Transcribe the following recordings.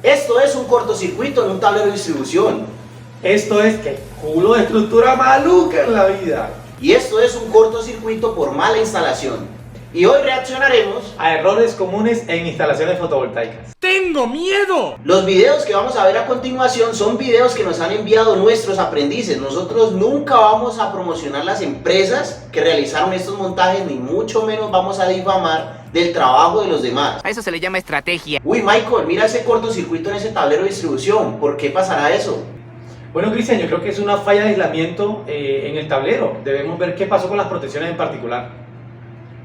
Esto es un cortocircuito en un tablero de distribución. Esto es que culo de estructura maluca en la vida. Y esto es un cortocircuito por mala instalación. Y hoy reaccionaremos A errores comunes en instalaciones fotovoltaicas. ¡Tengo miedo! Los videos que vamos a ver a continuación son videos que nos han enviado nuestros aprendices. Nosotros nunca vamos a promocionar las empresas que realizaron estos montajes, ni mucho menos vamos a difamar del trabajo de los demás. A eso se le llama estrategia. Uy, Michael, mira ese cortocircuito en ese tablero de distribución. ¿Por qué pasará eso? Bueno, Cristian, yo creo que es una falla de aislamiento en el tablero. Debemos ver qué pasó con las protecciones en particular.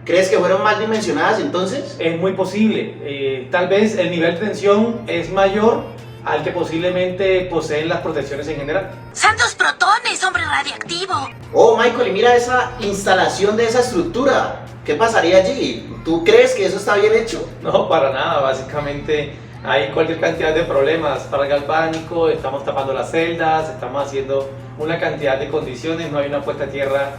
¿Crees que fueron mal dimensionadas entonces? Es muy posible. Tal vez el nivel de tensión es mayor al que posiblemente poseen las protecciones en general. ¡Santos protones, hombre radiactivo! Oh, Michael, y mira esa instalación de esa estructura. ¿Qué pasaría allí? ¿Tú crees que eso está bien hecho? No, para nada. Básicamente hay cualquier cantidad de problemas para el galvánico, estamos tapando las celdas, estamos haciendo una cantidad de condiciones, no hay una puesta a tierra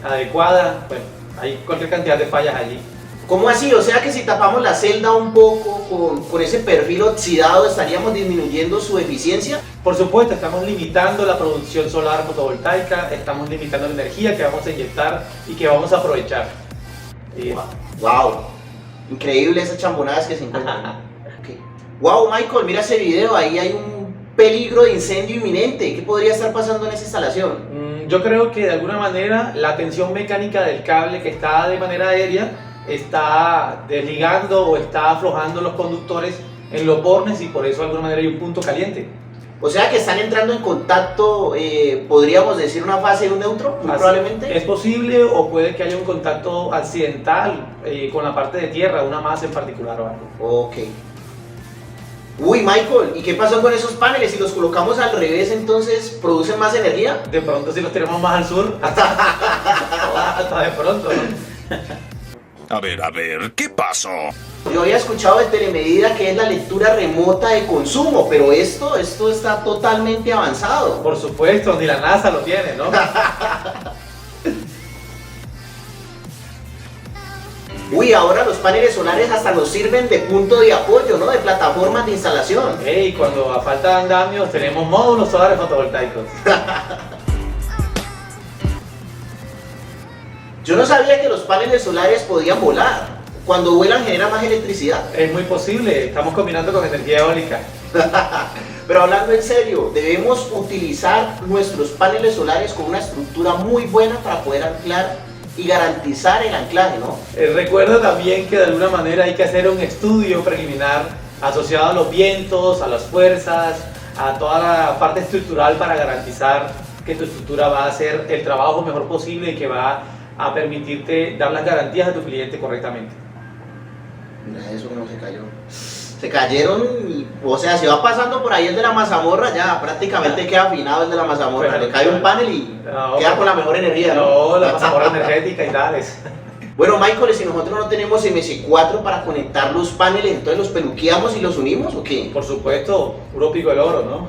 adecuada. Bueno, hay cualquier cantidad de fallas allí. ¿Cómo así? O sea que si tapamos la celda un poco con ese perfil oxidado, ¿estaríamos disminuyendo su eficiencia? Por supuesto, estamos limitando la producción solar fotovoltaica, estamos limitando la energía que vamos a inyectar y que vamos a aprovechar. Wow, increíble esas chambonadas que se encuentran. Okay. Wow, Michael, mira ese video, ahí hay un peligro de incendio inminente. ¿Qué podría estar pasando en esa instalación? Yo creo que de alguna manera la tensión mecánica del cable que está de manera aérea está desligando o está aflojando los conductores en los bornes y por eso de alguna manera hay un punto caliente. O sea que están entrando en contacto, podríamos decir una fase de un neutro, muy probablemente. Es posible o puede que haya un contacto accidental con la parte de tierra, una masa en particular o algo. Ok. Uy, Michael, ¿y qué pasó con esos paneles? Si los colocamos al revés, entonces ¿producen más energía? De pronto si los tenemos más al sur, hasta de pronto, ¿no? A ver, ¿qué pasó? Yo había escuchado de telemedida que es la lectura remota de consumo, pero esto está totalmente avanzado. Por supuesto, ni la NASA lo tiene, ¿no? Uy, ahora los paneles solares hasta nos sirven de punto de apoyo, ¿no? De plataformas de instalación. Hey, cuando a falta de andamios tenemos módulos solares fotovoltaicos. Yo no sabía que los paneles solares podían volar. Cuando vuelan genera más electricidad. Es muy posible, estamos combinando con energía eólica. Pero hablando en serio, debemos utilizar nuestros paneles solares con una estructura muy buena para poder anclar y garantizar el anclaje, ¿no? Recuerda también que de alguna manera hay que hacer un estudio preliminar asociado a los vientos, a las fuerzas, a toda la parte estructural para garantizar que tu estructura va a hacer el trabajo mejor posible y que va a permitirte dar las garantías a tu cliente correctamente. Mira eso que no se cayó. Se cayeron, o sea, si va pasando por ahí el de la mazamorra, ya prácticamente queda afinado el de la mazamorra. Bueno, le cae un panel y queda con la mejor energía, ¿no? No, la mazamorra energética y tales. Bueno, Michael, si nosotros no tenemos MS4 para conectar los paneles, entonces los peluqueamos y los unimos, ¿o qué? Por supuesto, puro pico del oro, ¿no?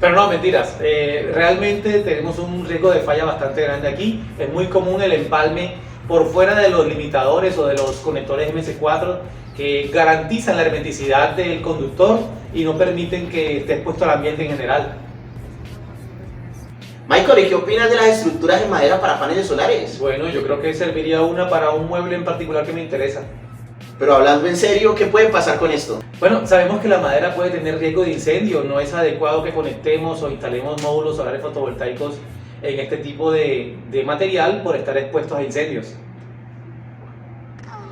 Pero no, mentiras. Realmente tenemos un riesgo de falla bastante grande aquí. Es muy común el empalme por fuera de los limitadores o de los conectores MS4 que garantizan la hermeticidad del conductor y no permiten que esté expuesto al ambiente en general. Michael, ¿y qué opinas de las estructuras de madera para paneles solares? Bueno, yo creo que serviría una para un mueble en particular que me interesa. Pero hablando en serio, ¿qué puede pasar con esto? Bueno, sabemos que la madera puede tener riesgo de incendio, no es adecuado que conectemos o instalemos módulos solares fotovoltaicos en este tipo de material por estar expuestos a incendios.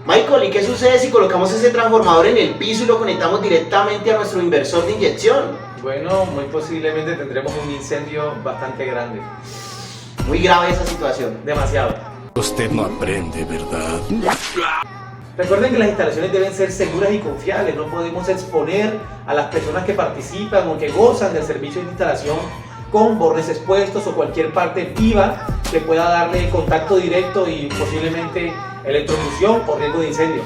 Michael, ¿y qué sucede si colocamos ese transformador en el piso y lo conectamos directamente a nuestro inversor de inyección? Bueno, muy posiblemente tendremos un incendio bastante grande. Muy grave esa situación. Demasiado. Usted no aprende, ¿verdad? Recuerden que las instalaciones deben ser seguras y confiables, no podemos exponer a las personas que participan o que gozan del servicio de instalación con bordes expuestos o cualquier parte viva que pueda darle contacto directo y posiblemente electrocución o riesgo de incendio.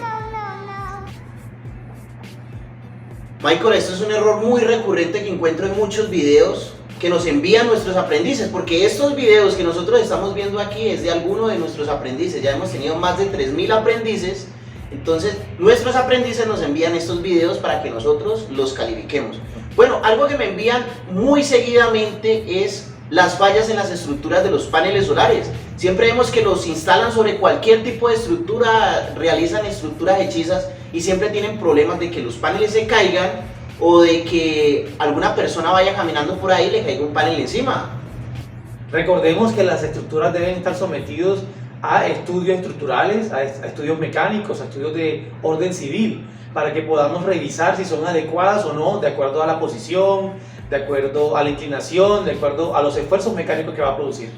Michael, esto es un error muy recurrente que encuentro en muchos videos que nos envían nuestros aprendices, porque estos videos que nosotros estamos viendo aquí es de alguno de nuestros aprendices. Ya hemos tenido más de 3000 aprendices Entonces, nuestros aprendices nos envían estos videos para que nosotros los califiquemos. Bueno, algo que me envían muy seguidamente es las fallas en las estructuras de los paneles solares. Siempre vemos que los instalan sobre cualquier tipo de estructura, realizan estructuras hechizas y siempre tienen problemas de que los paneles se caigan o de que alguna persona vaya caminando por ahí y le caiga un panel encima. Recordemos que las estructuras deben estar sometidos a estudios estructurales, a estudios mecánicos, a estudios de orden civil, para que podamos revisar si son adecuadas o no, de acuerdo a la posición, de acuerdo a la inclinación, de acuerdo a los esfuerzos mecánicos que va a producir.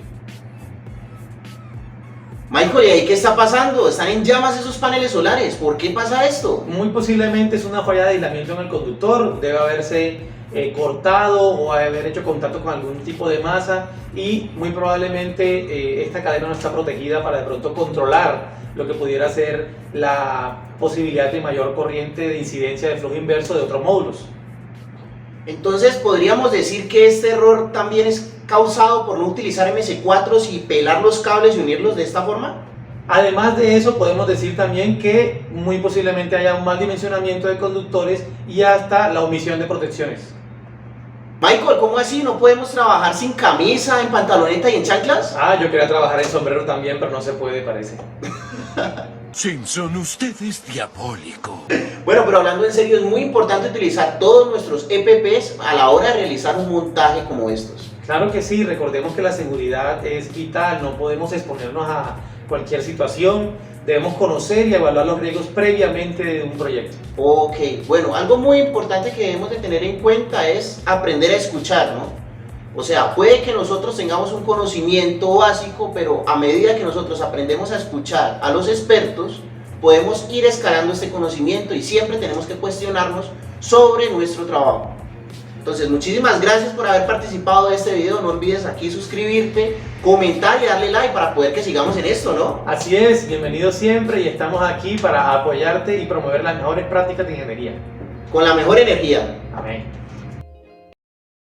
Michael, ¿y ahí qué está pasando? Están en llamas esos paneles solares. ¿Por qué pasa esto? Muy posiblemente es una falla de aislamiento en el conductor, debe haberse cortado o haber hecho contacto con algún tipo de masa y muy probablemente esta cadena no está protegida para de pronto controlar lo que pudiera ser la posibilidad de mayor corriente de incidencia de flujo inverso de otros módulos. Entonces, ¿podríamos decir que este error también es causado por no utilizar MS4 y pelar los cables y unirlos de esta forma? Además de eso, podemos decir también que muy posiblemente haya un mal dimensionamiento de conductores y hasta la omisión de protecciones. Michael, ¿cómo así? ¿No podemos trabajar sin camisa, en pantaloneta y en chanclas? Ah, yo quería trabajar en sombrero también, pero no se puede, parece. Simpson, usted es diabólico. Bueno, pero hablando en serio, es muy importante utilizar todos nuestros EPPs a la hora de realizar un montaje como estos. Claro que sí, recordemos que la seguridad es vital, no podemos exponernos a cualquier situación, debemos conocer y evaluar los riesgos previamente de un proyecto. Ok, bueno, algo muy importante que debemos de tener en cuenta es aprender a escuchar, ¿no? O sea, puede que nosotros tengamos un conocimiento básico, pero a medida que nosotros aprendemos a escuchar a los expertos, podemos ir escalando este conocimiento y siempre tenemos que cuestionarnos sobre nuestro trabajo. Entonces, muchísimas gracias por haber participado de este video. No olvides aquí suscribirte, comentar y darle like para poder que sigamos en esto, ¿no? Así es, bienvenido siempre y estamos aquí para apoyarte y promover las mejores prácticas de ingeniería. Con la mejor energía. Amén.